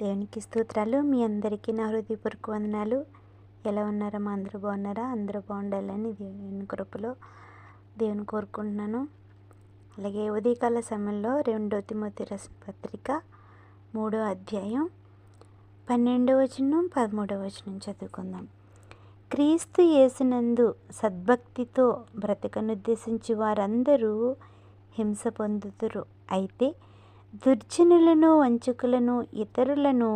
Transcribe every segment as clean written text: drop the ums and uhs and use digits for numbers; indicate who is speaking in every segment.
Speaker 1: దేవునికి స్తోత్రాలు. మీ అందరికీ నా హృదయపూర్వక వందనాలు. ఎలా ఉన్నారమ్మా? అందరూ బాగున్నారా? అందరూ బాగుండాలని దేవుని కృపలో దేవుని కోరుకుంటున్నాను. అలాగే ఉదయకాల సమయంలో 2 తిమోతి రాసిన పత్రిక 3వ అధ్యాయం 12వ వచనం 13వ వచనం చదువుకుందాం. క్రీస్తు యేసునందు సద్భక్తితో బ్రతకనుద్దేశించి వారందరూ హింస పొందుతురు. అయితే దుర్జనులను, వంచకులను, ఇతరులను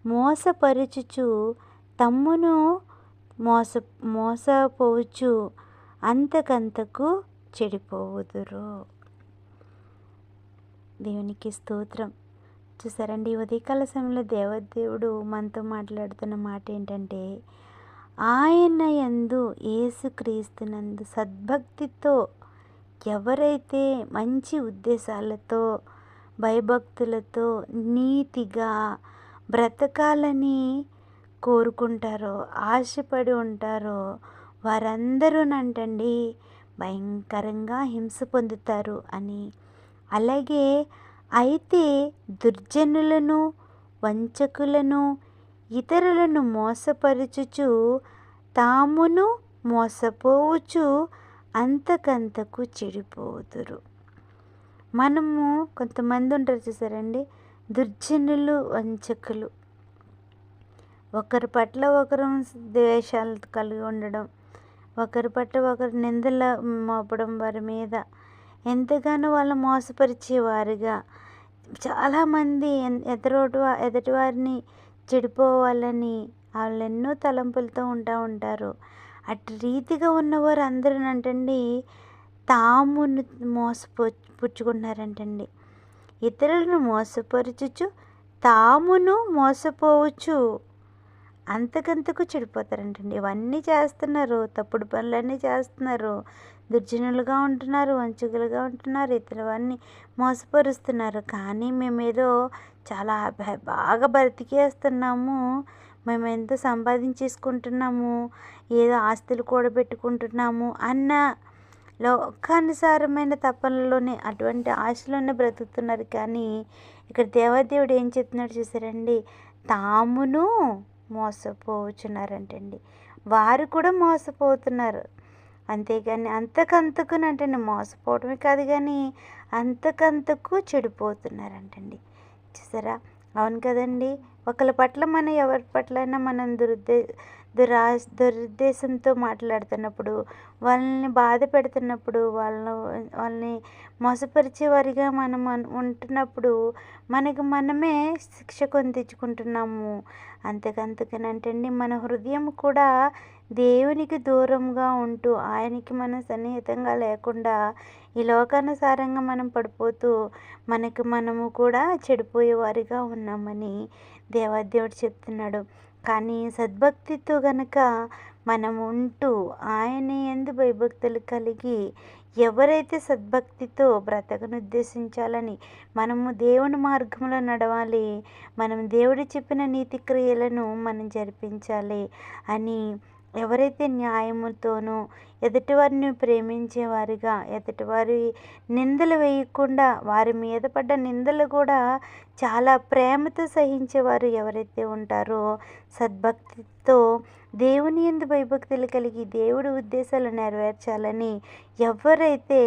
Speaker 1: మోసపరుచుచు తమ్మును మోసపోవచ్చు అంతకంతకు చెడిపోవుదురు. దేవునికి స్తోత్రం. చూసారండి, ఉదయకాల సమయంలో దేవదేవుడు మనతో మాట్లాడుతున్న మాట ఏంటంటే, ఆయన యందు యేసుక్రీస్తునందు సద్భక్తితో ఎవరైతే మంచి ఉద్దేశాలతో భయభక్తులతో నీతిగా బ్రతకాలని కోరుకుంటారో, ఆశపడి ఉంటారో వారందరూనంటండి భయంకరంగా హింస పొందుతారు అని. అలాగే అయితే దుర్జనులను, వంచకులను, ఇతరులను మోసపరుచుచు తామును మోసపోవచ్చు అంతకంతకు చెడిపోదురు. మనము కొంతమంది ఉంటారు చూసారండి, దుర్జనులు, వంచకులు. ఒకరి పట్ల ఒకరు ద్వేషాలు కలిగి ఉండడం, ఒకరి పట్ల ఒకరు నిందలు మోపడం, వారి మీద ఎంతగానో వాళ్ళు మోసపరిచేవారుగా చాలామంది ఎదుటివారిని చెడిపోవాలని వాళ్ళు ఎన్నో తలంపులతో ఉంటారు. అటు రీతిగా ఉన్నవారు అందరూనంటండి తామును పుచ్చుకుంటున్నారంటండి. ఇతరులను మోసపరుచుచు తామును మోసపోవచ్చు అంతకంతకు చెడిపోతారంటండి. ఇవన్నీ చేస్తున్నారు, తప్పుడు పనులన్నీ చేస్తున్నారు, దుర్జనులుగా ఉంటున్నారు, వంచకులుగా ఉంటున్నారు, ఇతరులన్నీ మోసపరుస్తున్నారు. కానీ మేమేదో చాలా బాగా బ్రతికేస్తున్నాము, మేము ఎంతో సంపాదించేసుకుంటున్నాము, ఏదో ఆస్తులు కూడబెట్టుకుంటున్నాము అన్న లోకానుసారమైన తపనలోనే అటువంటి ఆశలోనే బ్రతుకుతున్నారు. కానీ ఇక్కడ దేవదేవుడు ఏం చెప్తున్నాడు చూసారండి, తామును మోసపోవచ్చున్నారంటండి. వారు కూడా మోసపోతున్నారు. అంతేగాని అంతకంతకునంటండి మోసపోవడమే కాదు కానీ అంతకంతకు చెడిపోతున్నారంటండి. చూసారా? అవును కదండి. ఒకరి పట్ల మనం ఎవరి పట్లైనా మనం దురుద్దేశంతో మాట్లాడుతున్నప్పుడు, వాళ్ళని బాధ పెడుతున్నప్పుడు, వాళ్ళని మోసపరిచేవారిగా మనం ఉంటున్నప్పుడు మనకు మనమే శిక్ష కొని తెచ్చుకుంటున్నాము. అంతకంతకనంటండి మన హృదయం కూడా దేవునికి దూరంగా ఉంటూ, ఆయనకి మనం సన్నిహితంగా లేకుండా ఈ లోకానుసారంగా మనం పడిపోతూ మనకు మనము కూడా చెడిపోయేవారిగా ఉన్నామని దేవదేవుడు చెప్తున్నాడు. కానీ సద్భక్తితో గనక మనం ఉంటూ ఆయన యందు భయభక్తులు కలిగి ఎవరైతే సద్భక్తితో బ్రతకనుద్దేశించాలని మనము దేవుని మార్గంలో నడవాలి, మనం దేవుడు చెప్పిన నీతి క్రియలను మనం జరిపించాలి అని ఎవరైతే న్యాయముతోనూ ఎదుటివారిని ప్రేమించేవారిగా, ఎదుటివారి నిందలు వేయకుండా వారి మీద పడ్డ నిందలు కూడా చాలా ప్రేమతో సహించేవారు ఎవరైతే ఉంటారో, సద్భక్తితో దేవుని యందు భయభక్తులు కలిగి దేవుడి ఉద్దేశాలు నెరవేర్చాలని ఎవరైతే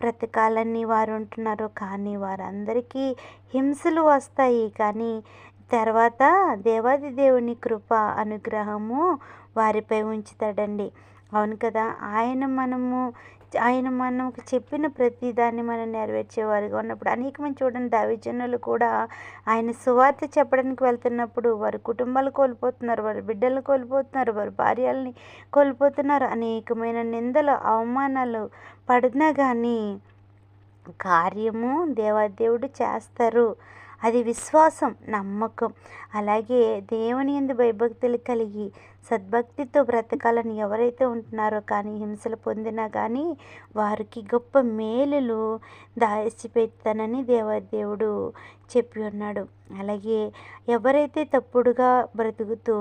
Speaker 1: బ్రతకాలని వారు ఉంటున్నారో, కానీ వారందరికీ హింసలు వస్తాయి. కానీ తర్వాత దేవాది దేవుని కృప అనుగ్రహము వారిపై ఉంచుతాడండి. అవును కదా. ఆయన మనకు చెప్పిన ప్రతి దాన్ని మనం నెరవేర్చేవారుగా ఉన్నప్పుడు అనేకమంది చూడండి, దైవజనులు కూడా ఆయన సువార్త చెప్పడానికి వెళ్తున్నప్పుడు వారి కుటుంబాలు కోల్పోతున్నారు, వారి బిడ్డలను కోల్పోతున్నారు, వారి భార్యల్ని కోల్పోతున్నారు, అనేకమైన నిందలు అవమానాలు పడినా కానీ కార్యము దేవాదేవుడు చేస్తారు. అది విశ్వాసం, నమ్మకం. అలాగే దేవుని యందు భయభక్తులు కలిగి సద్భక్తితో బ్రతకాలని ఎవరైతే ఉంటున్నారో, కానీ హింసలు పొందినా కానీ వారికి గొప్ప మేలులు దాచిపెడతానని దేవదేవుడు చెప్పి ఉన్నాడు. అలాగే ఎవరైతే తప్పుడుగా బ్రతుకుతూ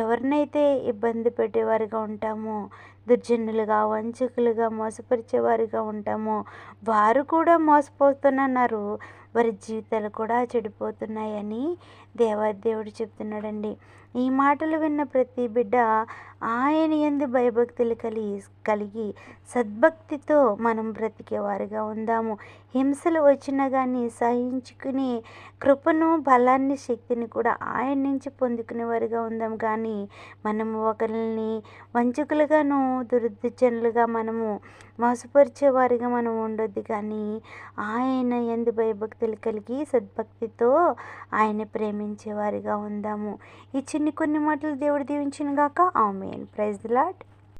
Speaker 1: ఎవరినైతే ఇబ్బంది పెట్టేవారిగా ఉంటామో, దుర్జనులుగా, వంచకులుగా, మోసపరిచేవారిగా ఉంటామో వారు కూడా మోసపోతున్నారు. వారి జీవితాలు కూడా చెడిపోతున్నాయని దేవాదేవుడు చెప్తున్నాడండి. ఈ మాటలు విన్న ప్రతి బిడ్డ ఆయన యందు భయభక్తులు కలిగి సద్భక్తితో మనం బ్రతికేవారుగా ఉందాము. హింసలు వచ్చినా కానీ సహించుకుని కృపను, బలాన్ని, శక్తిని కూడా ఆయన నుంచి పొందుకునేవారుగా ఉందాం. కానీ మనము ఒకరిని వంచకులుగాను, దుర్జనులుగా మనము మోసపరిచేవారిగా మనం ఉండొద్దు. కానీ ఆయన యందు భయభక్తులు కలిగి సద్భక్తితో ఆయన ప్రేమించేవారిగా ఉందాము. ఈ కొన్ని మాటలు దేవుడు దీవించును గాక. ఆమేన్. Praise the lord.